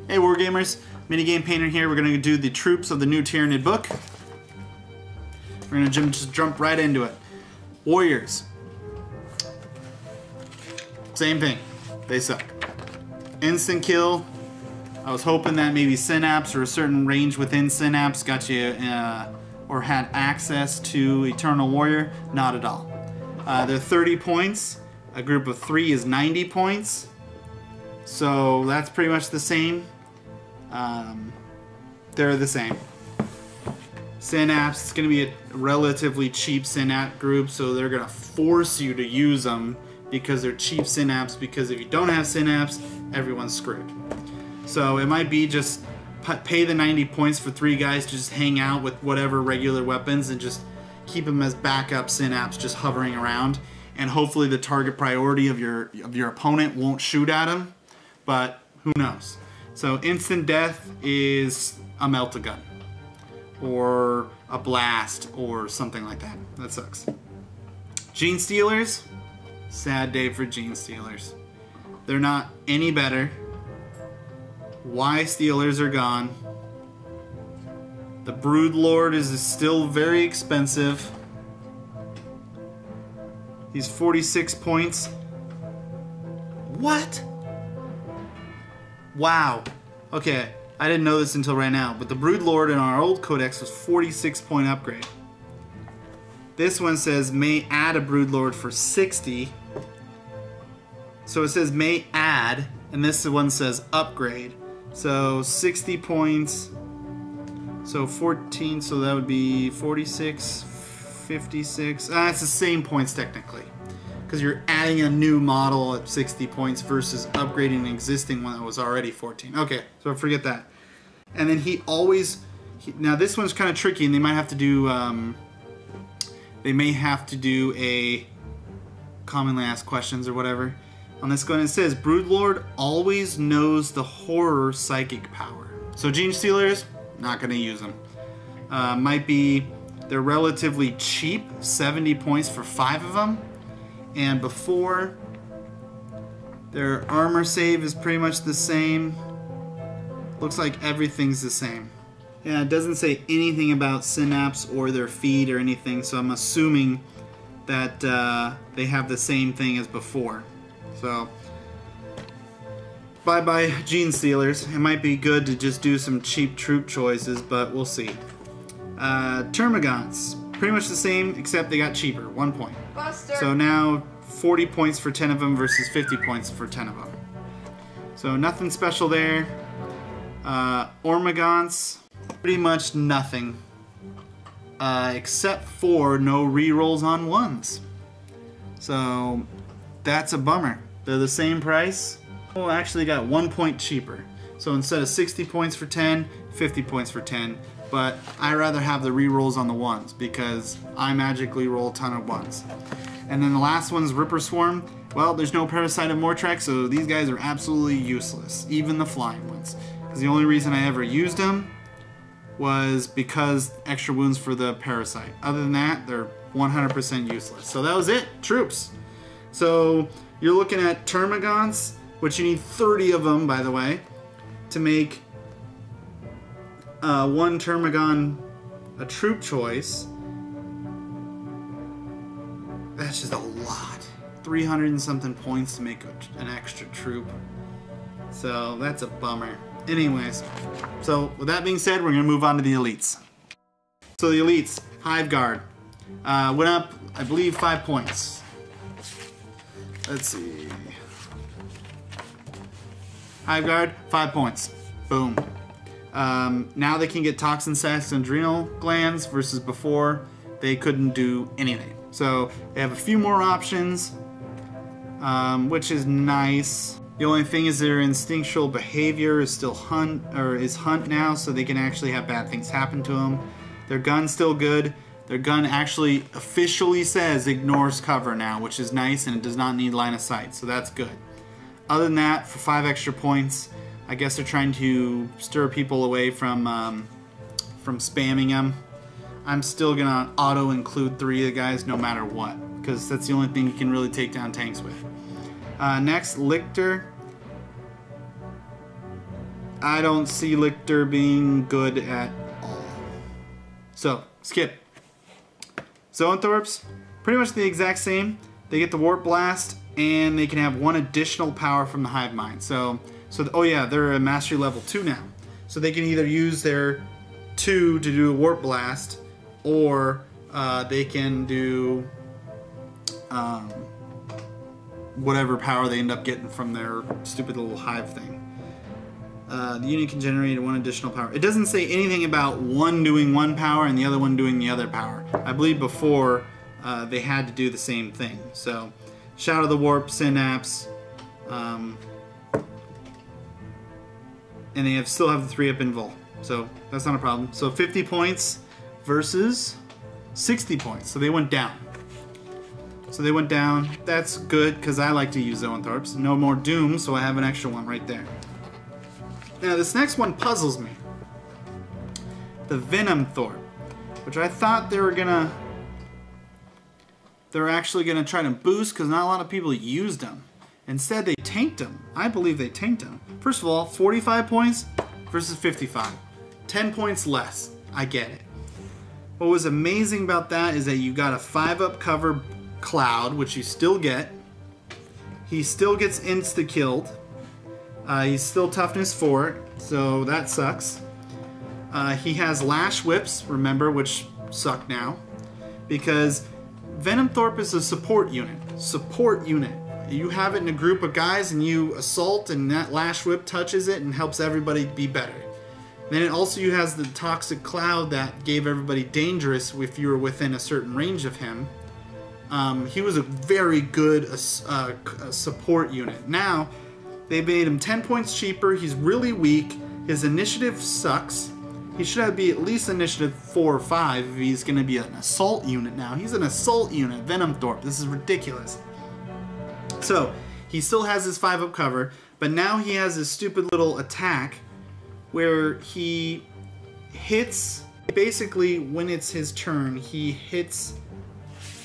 Hey Wargamers, MiniGamePainter here. We're going to do the troops of the new Tyranid book. We're going to just jump right into it. Warriors. Same thing. They suck. Instant kill. I was hoping that maybe Synapse or a certain range within Synapse got you or had access to Eternal Warrior. Not at all. They're 30 points. A group of 3 is 90 points. So that's pretty much the same. They're the same. Synapse, it's going to be a relatively cheap Synapse group, so they're going to force you to use them because they're cheap Synapse, because if you don't have Synapse, everyone's screwed. So it might be just pay the 90 points for 3 guys to just hang out with whatever regular weapons and just keep them as backup Synapse just hovering around, and hopefully the target priority of your opponent won't shoot at them, but who knows. So instant death is a melt-a-gun or a blast or something like that. That sucks. Gene Stealers, sad day for Gene Stealers. They're not any better. Y Stealers are gone. The Brood Lord is still very expensive. He's 46 points. What? Wow. Okay, I didn't know this until right now, but the Brood Lord in our old codex was 46 point upgrade. This one says may add a Brood Lord for 60. So it says may add, and this one says upgrade. So 60 points. So 14, so that would be 46, 56. It's the same points technically, because you're adding a new model at 60 points versus upgrading an existing one that was already 14. Okay, so forget that. And then he always, now this one's kind of tricky, and they might have to do, a commonly asked questions or whatever. On this one it says, Brood Lord always knows the horror psychic power. So Gene Stealers, not going to use them. Might be, they're relatively cheap, 70 points for 5 of them. And before, their armor save is pretty much the same. Looks like everything's the same. Yeah, it doesn't say anything about Synapse or their feed or anything, so I'm assuming that they have the same thing as before. So, bye-bye Gene Stealers. It might be good to just do some cheap troop choices, but we'll see. Termagants, pretty much the same, except they got cheaper, 1 point. Buster. So now 40 points for 10 of them versus 50 points for 10 of them. So nothing special there. Ormagants, pretty much nothing. Except for no rerolls on ones. So that's a bummer. They're the same price. Oh, actually got 1 point cheaper. So instead of 60 points for 10, 50 points for 10. But I rather have the rerolls on the ones because I magically roll a ton of ones. And then the last one's Ripper Swarm. Well, there's no Parasite of Mortrex, so these guys are absolutely useless, even the flying ones. Because the only reason I ever used them was because extra wounds for the Parasite. Other than that, they're 100% useless. So that was it, troops. So you're looking at Termagants, which you need 30 of them, by the way, to make one Termagon a troop choice. That's just a lot. 300 and something points to make an extra troop. So that's a bummer. Anyways, so with that being said, we're going to move on to the elites. So the elites, Hive Guard, went up, I believe, 5 points. Let's see. Hive Guard, 5 points. Boom. Now they can get toxin sacs and adrenal glands versus before they couldn't do anything. So they have a few more options, which is nice. The only thing is their instinctual behavior is still hunt now, so they can actually have bad things happen to them. Their gun's still good. Their gun actually officially says ignores cover now, which is nice, and it does not need line of sight, so that's good. Other than that, for 5 extra points, I guess they're trying to stir people away from spamming them. I'm still gonna auto include 3 of the guys no matter what, because that's the only thing you can really take down tanks with. Next, Lictor. I don't see Lictor being good at all. So, skip. Zoanthropes, pretty much the exact same. They get the Warp Blast, and they can have 1 additional power from the Hive Mind. Oh yeah, they're a Mastery level 2 now. So they can either use their 2 to do a Warp Blast, or they can do whatever power they end up getting from their stupid little hive thing. The unit can generate 1 additional power. It doesn't say anything about one doing 1 power and the other one doing the other power. I believe before they had to do the same thing. So, Shadow the Warp, Synapse, and they still have the 3-up Invul. So, that's not a problem. So, 50 points versus 60 points. So, they went down. That's good, because I like to use Zoanthropes. No more Doom, so I have an extra one right there. Now, this next one puzzles me. The Venom Thorpe, which I thought they were actually gonna try to boost, because not a lot of people used them. Instead, they tanked them. I believe they tanked them. First of all, 45 points versus 55. 10 points less. I get it. What was amazing about that is that you got a 5-up cover Cloud, which you still get. He still gets insta-killed. He's still toughness 4, so that sucks. He has Lash Whips, remember, which suck now. Because Venom Thorpe is a support unit. You have it in a group of guys and you assault, and that Lash Whip touches it and helps everybody be better. Then it also has the Toxic Cloud that gave everybody dangerous if you were within a certain range of him. He was a very good support unit. Now, they made him 10 points cheaper. He's really weak. His initiative sucks. He should be at least initiative 4 or 5 if he's going to be an assault unit now. He's an assault unit, Venom Thorpe. This is ridiculous. So, he still has his 5-up cover, but now he has his stupid little attack where he hits, basically when it's his turn, he hits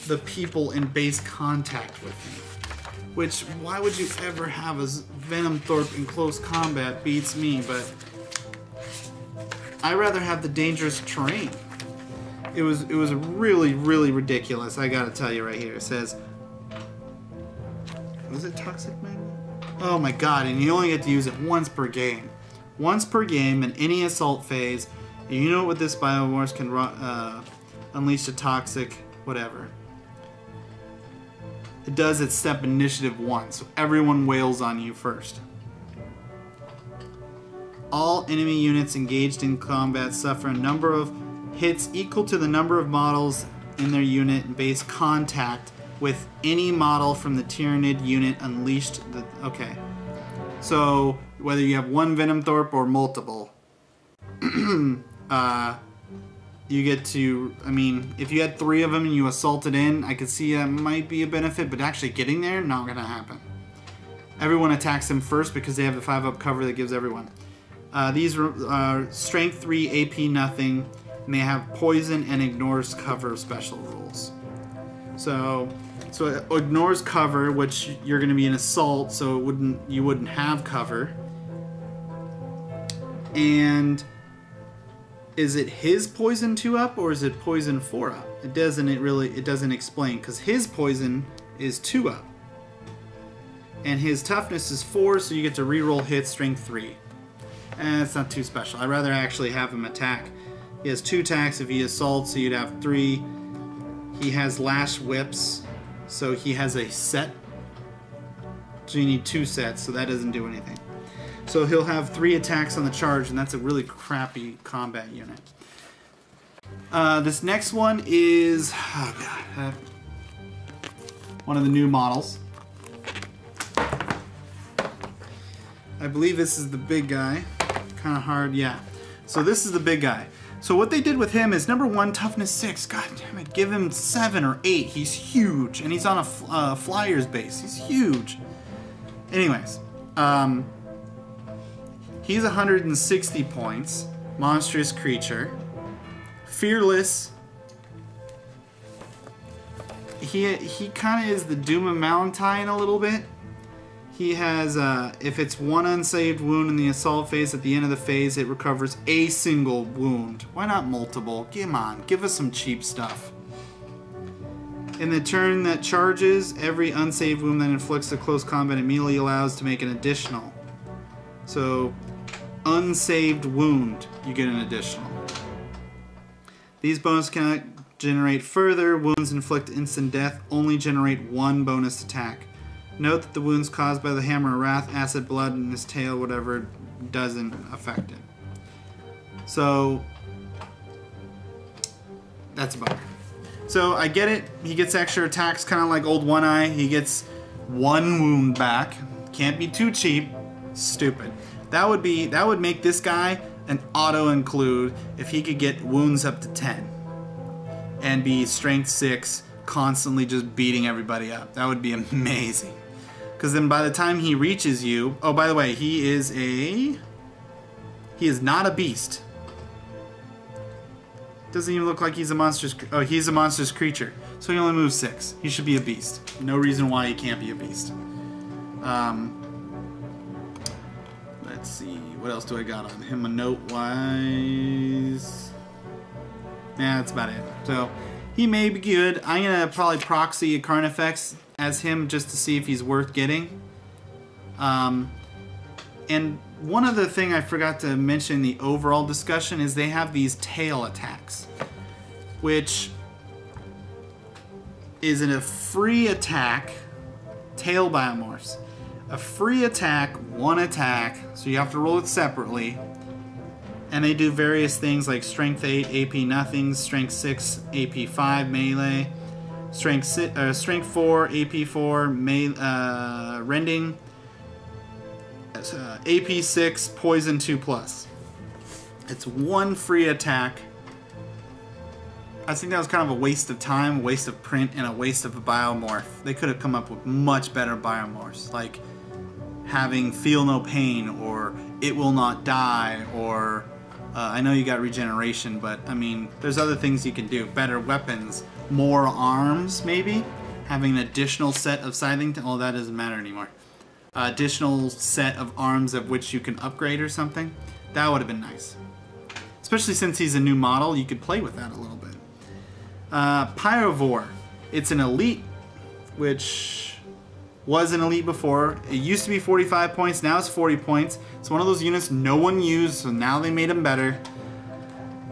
the people in base contact with him. Which, why would you ever have a Venom Thorpe in close combat? Beats me, but I'd rather have the dangerous terrain. It was really, really ridiculous, I gotta tell you right here. It says, was it Toxic Magnet? Oh my god, and you only get to use it once per game. Once per game in any assault phase. And you know what this Biomorph can unleash a toxic, whatever. It does its step initiative 1, so everyone wails on you first. All enemy units engaged in combat suffer a number of hits equal to the number of models in their unit in base contact with any model from the Tyranid unit unleashed. Okay. So, whether you have 1 Venom Thorpe or multiple, you get to, I mean, if you had 3 of them and you assaulted in, I could see that might be a benefit, but actually getting there, not gonna happen. Everyone attacks them first because they have the 5-up cover that gives everyone. These are Strength 3, AP nothing, and they have Poison and Ignores Cover special rules. So it ignores cover, which you're gonna be an assault, so you wouldn't have cover. And is it his poison 2-up or is it poison 4-up? It doesn't explain, because his poison is 2-up. And his toughness is 4, so you get to reroll hits, strength 3. And it's not too special. I'd rather actually have him attack. He has 2 attacks if he assaults, so you'd have 3. He has Lash Whips, so he has a set. So you need 2 sets, so that doesn't do anything. So he'll have 3 attacks on the charge, and that's a really crappy combat unit. This next one is, oh god, one of the new models. I believe this is the big guy. Kind of hard, yeah. So this is the big guy. So what they did with him is, number 1, toughness 6. God damn it, give him 7 or 8. He's huge, and he's on a flyer's base. He's huge. Anyways, he's 160 points. Monstrous creature. Fearless. He kind of is the Doom of Valentine a little bit. He has, if it's one unsaved wound in the assault phase, at the end of the phase, it recovers a single wound. Why not multiple? Come on, give us some cheap stuff. In the turn that charges, every unsaved wound that inflicts a close combat immediately allows to make an additional. So, unsaved wound, you get an additional. These bonuses cannot generate further. Wounds inflict instant death, only generate one bonus attack. Note that the wounds caused by the Hammer of Wrath, acid blood in his tail, whatever, doesn't affect it. So, that's a bummer. So, I get it. He gets extra attacks, kind of like old One Eye. He gets one wound back. Can't be too cheap. Stupid. That would make this guy an auto-include if he could get wounds up to 10. And be strength 6, constantly just beating everybody up. That would be amazing. Because then by the time he reaches you... Oh, by the way, he is not a beast. Doesn't even look like he's a monstrous... Oh, he's a monstrous creature. So he only moves 6. He should be a beast. No reason why he can't be a beast. Let's see. What else do I got on him? A note-wise... Yeah, that's about it. So, he may be good. I'm going to probably proxy a Carnifex as him just to see if he's worth getting. And one other thing I forgot to mention in the overall discussion is they have these tail attacks, which is a free attack, tail biomorphs. A free attack, one attack, so you have to roll it separately. And they do various things like Strength 8, AP nothing, Strength 6, AP 5, melee, Strength 4, AP 4, rending, AP 6, Poison 2+. It's one free attack. I think that was kind of a waste of time, a waste of print, and a waste of a biomorph. They could have come up with much better biomorphs, like having Feel No Pain, or It Will Not Die, or... I know you got regeneration, but I mean, there's other things you can do. Better weapons, more arms, maybe? Having an additional set of scything... Oh, that doesn't matter anymore. Additional set of arms of which you can upgrade or something. That would have been nice. Especially since he's a new model, you could play with that a little bit. Pyrovore. It's an elite, which was an elite before. It used to be 45 points, now it's 40 points. It's one of those units no one used, so now they made them better.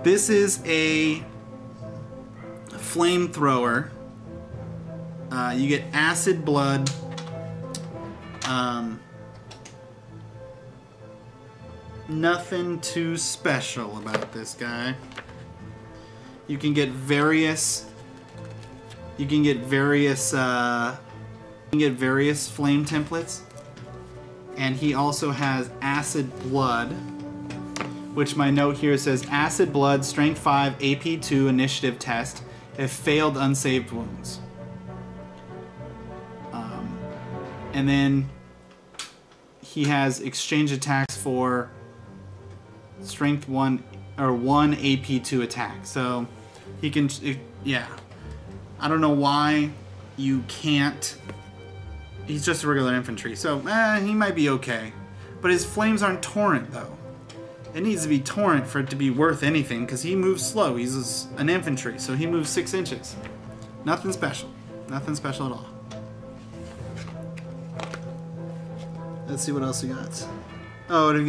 This is a flamethrower. You get acid blood. Nothing too special about this guy. You can get various flame templates, and he also has acid blood, which my note here says acid blood, strength 5, AP 2, initiative test, if failed unsaved wounds. And then he has exchange attacks for strength 1 or 1 AP 2 attack. So he can, yeah. I don't know why you can't. He's just a regular infantry, so he might be okay. But his flames aren't torrent, though. It needs to be torrent for it to be worth anything, because he moves slow. He's an infantry, so he moves 6 inches. Nothing special. Nothing special at all. Let's see what else he got. Oh, and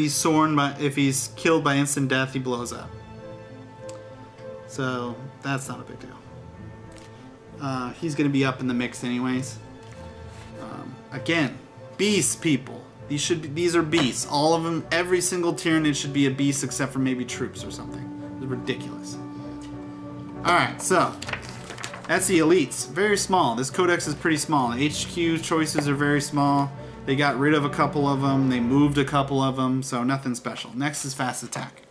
if he's killed by instant death, he blows up. So that's not a big deal. He's going to be up in the mix anyways. Again, beasts, people. These are beasts. All of them, every single Tyranid should be a beast except for maybe troops or something. It's ridiculous. Alright, so that's the elites. Very small. This codex is pretty small. The HQ choices are very small. They got rid of a couple of them. They moved a couple of them. So nothing special. Next is fast attack.